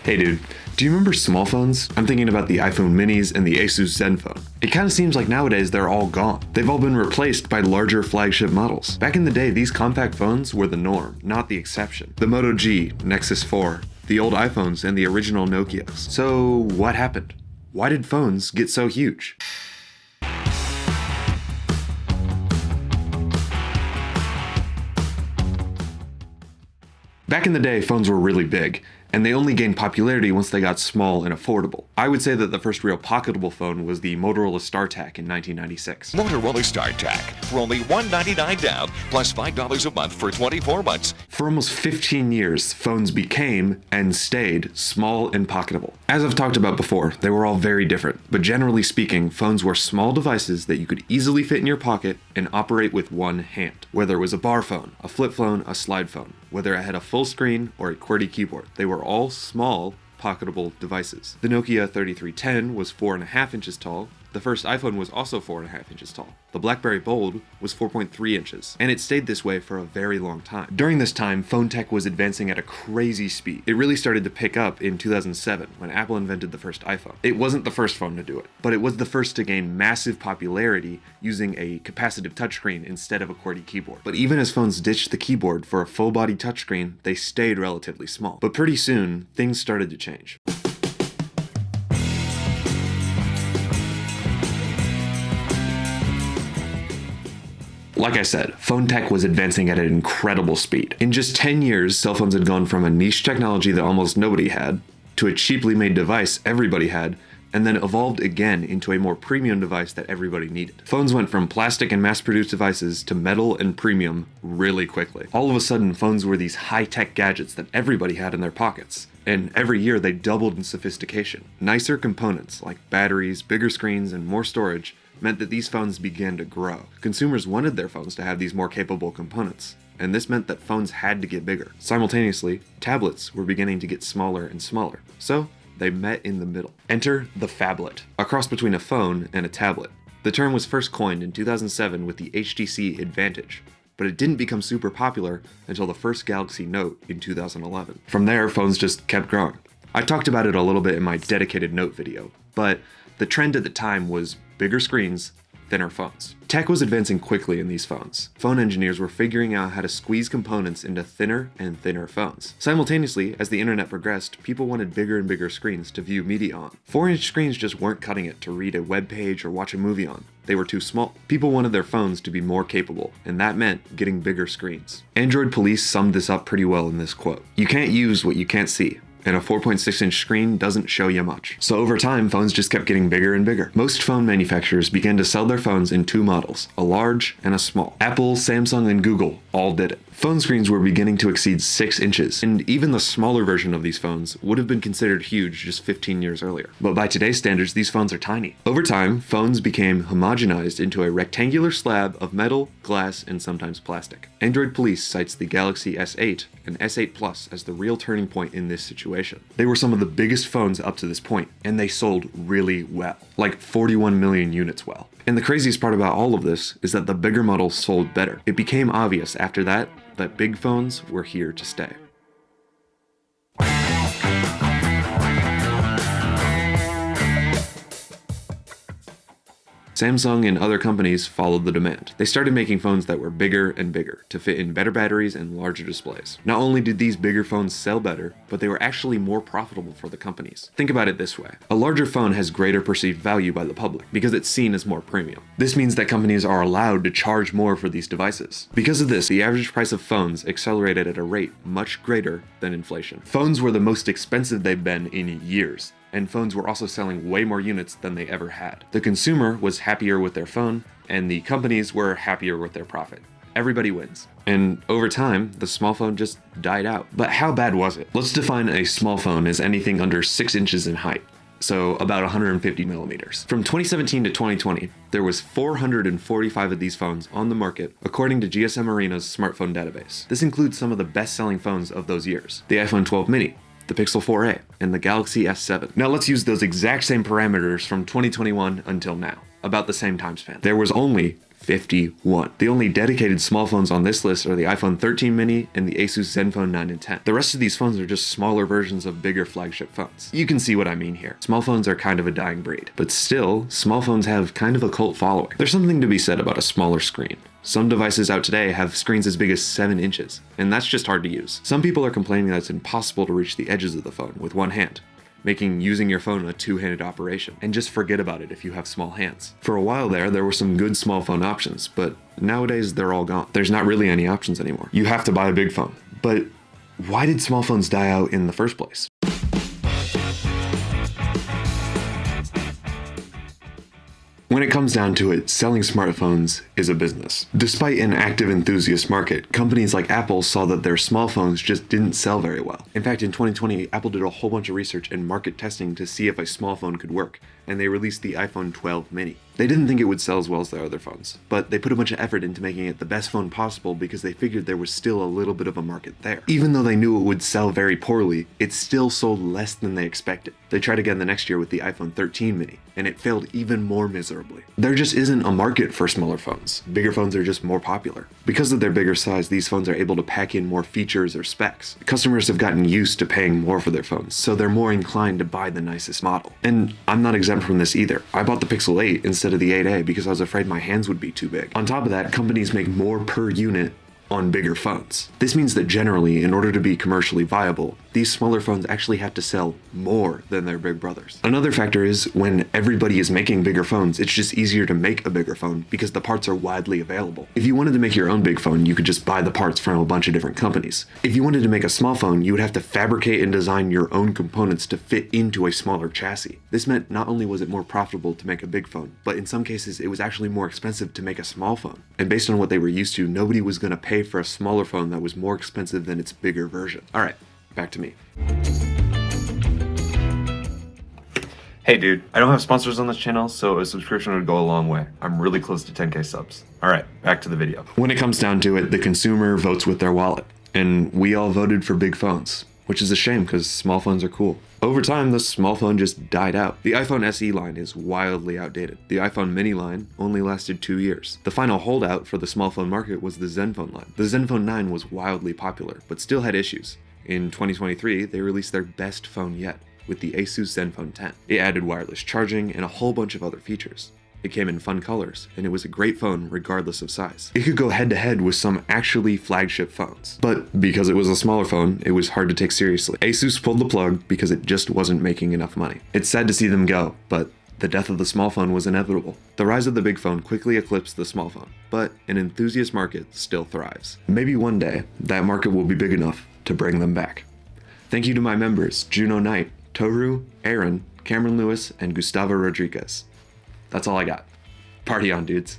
Hey dude, do you remember small phones? I'm thinking about the iPhone minis and the Asus Zenfone. It kind of seems like nowadays they're all gone. They've all been replaced by larger flagship models. Back in the day, these compact phones were the norm, not the exception. The Moto G, Nexus 4, the old iPhones, and the original Nokias. So what happened? Why did phones get so huge? Back in the day, phones were really big, and they only gained popularity once they got small and affordable. I would say that the first real pocketable phone was the Motorola StarTAC in 1996. Motorola StarTAC for only $199 down, plus $5 a month for 24 months. For almost 15 years, phones became and stayed small and pocketable. As I've talked about before, they were all very different, but generally speaking, phones were small devices that you could easily fit in your pocket and operate with one hand. Whether it was a bar phone, a flip phone, a slide phone, whether it had a full screen or a QWERTY keyboard, they were all small, pocketable devices. The Nokia 3310 was 4.5 inches tall. The first iPhone was also 4.5 inches tall. The BlackBerry Bold was 4.3 inches, and it stayed this way for a very long time. During this time, phone tech was advancing at a crazy speed. It really started to pick up in 2007 when Apple invented the first iPhone. It wasn't the first phone to do it, but it was the first to gain massive popularity using a capacitive touchscreen instead of a QWERTY keyboard. But even as phones ditched the keyboard for a full-body touchscreen, they stayed relatively small. But pretty soon, things started to change. Like I said, phone tech was advancing at an incredible speed. In just 10 years, cell phones had gone from a niche technology that almost nobody had, to a cheaply made device everybody had, and then evolved again into a more premium device that everybody needed. Phones went from plastic and mass-produced devices to metal and premium really quickly. All of a sudden, phones were these high-tech gadgets that everybody had in their pockets. And every year they doubled in sophistication. Nicer components like batteries, bigger screens, and more storage meant that these phones began to grow. Consumers wanted their phones to have these more capable components, and this meant that phones had to get bigger. Simultaneously, tablets were beginning to get smaller and smaller, so they met in the middle. Enter the phablet, a cross between a phone and a tablet. The term was first coined in 2007 with the HTC Advantage, but it didn't become super popular until the first Galaxy Note in 2011. From there, phones just kept growing. I talked about it a little bit in my dedicated Note video, but the trend at the time was bigger screens, thinner phones. Tech was advancing quickly in these phones. Phone engineers were figuring out how to squeeze components into thinner and thinner phones. Simultaneously, as the internet progressed, people wanted bigger and bigger screens to view media on. 4-inch screens just weren't cutting it to read a web page or watch a movie on. They were too small. People wanted their phones to be more capable, and that meant getting bigger screens. Android Police summed this up pretty well in this quote: "You can't use what you can't see, and a 4.6-inch screen doesn't show you much." So over time, phones just kept getting bigger and bigger. Most phone manufacturers began to sell their phones in two models, a large and a small. Apple, Samsung, and Google all did it. Phone screens were beginning to exceed 6 inches, and even the smaller version of these phones would have been considered huge just 15 years earlier. But by today's standards, these phones are tiny. Over time, phones became homogenized into a rectangular slab of metal, glass, and sometimes plastic. Android Police cites the Galaxy S8 and S8 Plus as the real turning point in this situation. They were some of the biggest phones up to this point, and they sold really well, like 41 million units well. And the craziest part about all of this is that the bigger models sold better. It became obvious after that big phones were here to stay. Samsung and other companies followed the demand. They started making phones that were bigger and bigger to fit in better batteries and larger displays. Not only did these bigger phones sell better, but they were actually more profitable for the companies. Think about it this way. A larger phone has greater perceived value by the public because it's seen as more premium. This means that companies are allowed to charge more for these devices. Because of this, the average price of phones accelerated at a rate much greater than inflation. Phones were the most expensive they've been in years, and phones were also selling way more units than they ever had. The consumer was happier with their phone, and the companies were happier with their profit. Everybody wins. And over time, the small phone just died out. But how bad was it? Let's define a small phone as anything under 6 inches in height, so about 150 millimeters. From 2017 to 2020, there was 445 of these phones on the market, according to GSM Arena's smartphone database. This includes some of the best-selling phones of those years: the iPhone 12 mini, the Pixel 4a, and the Galaxy S7. Now let's use those exact same parameters from 2021 until now, about the same time span. There was only 51. The only dedicated small phones on this list are the iPhone 13 mini and the Asus Zenfone 9 and 10. The rest of these phones are just smaller versions of bigger flagship phones. You can see what I mean here. Small phones are kind of a dying breed, but still, small phones have kind of a cult following. There's something to be said about a smaller screen. Some devices out today have screens as big as 7 inches, and that's just hard to use. Some people are complaining that it's impossible to reach the edges of the phone with one hand, making using your phone a two-handed operation. And just forget about it if you have small hands. For a while there were some good small phone options, but nowadays they're all gone. There's not really any options anymore. You have to buy a big phone. But why did small phones die out in the first place? When it comes down to it, selling smartphones is a business. Despite an active enthusiast market, companies like Apple saw that their small phones just didn't sell very well. In fact, in 2020, Apple did a whole bunch of research and market testing to see if a small phone could work, and they released the iPhone 12 mini. They didn't think it would sell as well as their other phones, but they put a bunch of effort into making it the best phone possible because they figured there was still a little bit of a market there. Even though they knew it would sell very poorly, it still sold less than they expected. They tried again the next year with the iPhone 13 mini, and it failed even more miserably. There just isn't a market for smaller phones. Bigger phones are just more popular. Because of their bigger size, these phones are able to pack in more features or specs. Customers have gotten used to paying more for their phones, so they're more inclined to buy the nicest model. And I'm not exempt from this either. I bought the Pixel 8 instead of the 8A because I was afraid my hands would be too big. On top of that, companies make more per unit on bigger phones. This means that generally, in order to be commercially viable, these smaller phones actually have to sell more than their big brothers. Another factor is when everybody is making bigger phones, it's just easier to make a bigger phone because the parts are widely available. If you wanted to make your own big phone, you could just buy the parts from a bunch of different companies. If you wanted to make a small phone, you would have to fabricate and design your own components to fit into a smaller chassis. This meant not only was it more profitable to make a big phone, but in some cases it was actually more expensive to make a small phone. And based on what they were used to, nobody was going to pay for a smaller phone that was more expensive than its bigger version. Alright, back to me. Hey dude, I don't have sponsors on this channel, so a subscription would go a long way. I'm really close to 10k subs. Alright, back to the video. When it comes down to it, the consumer votes with their wallet, and we all voted for big phones, which is a shame because small phones are cool. Over time, the small phone just died out. The iPhone SE line is wildly outdated. The iPhone mini line only lasted 2 years. The final holdout for the small phone market was the Zenfone line. The Zenfone 9 was wildly popular, but still had issues. In 2023, they released their best phone yet, with the Asus Zenfone 10. It added wireless charging and a whole bunch of other features. It came in fun colors, and it was a great phone regardless of size. It could go head to head with some actually flagship phones. But because it was a smaller phone, it was hard to take seriously. Asus pulled the plug because it just wasn't making enough money. It's sad to see them go, but the death of the small phone was inevitable. The rise of the big phone quickly eclipsed the small phone, but an enthusiast market still thrives. Maybe one day, that market will be big enough to bring them back. Thank you to my members, Juno Knight, Toru, Aaron, Cameron Lewis, and Gustavo Rodriguez. That's all I got. Party on, dudes.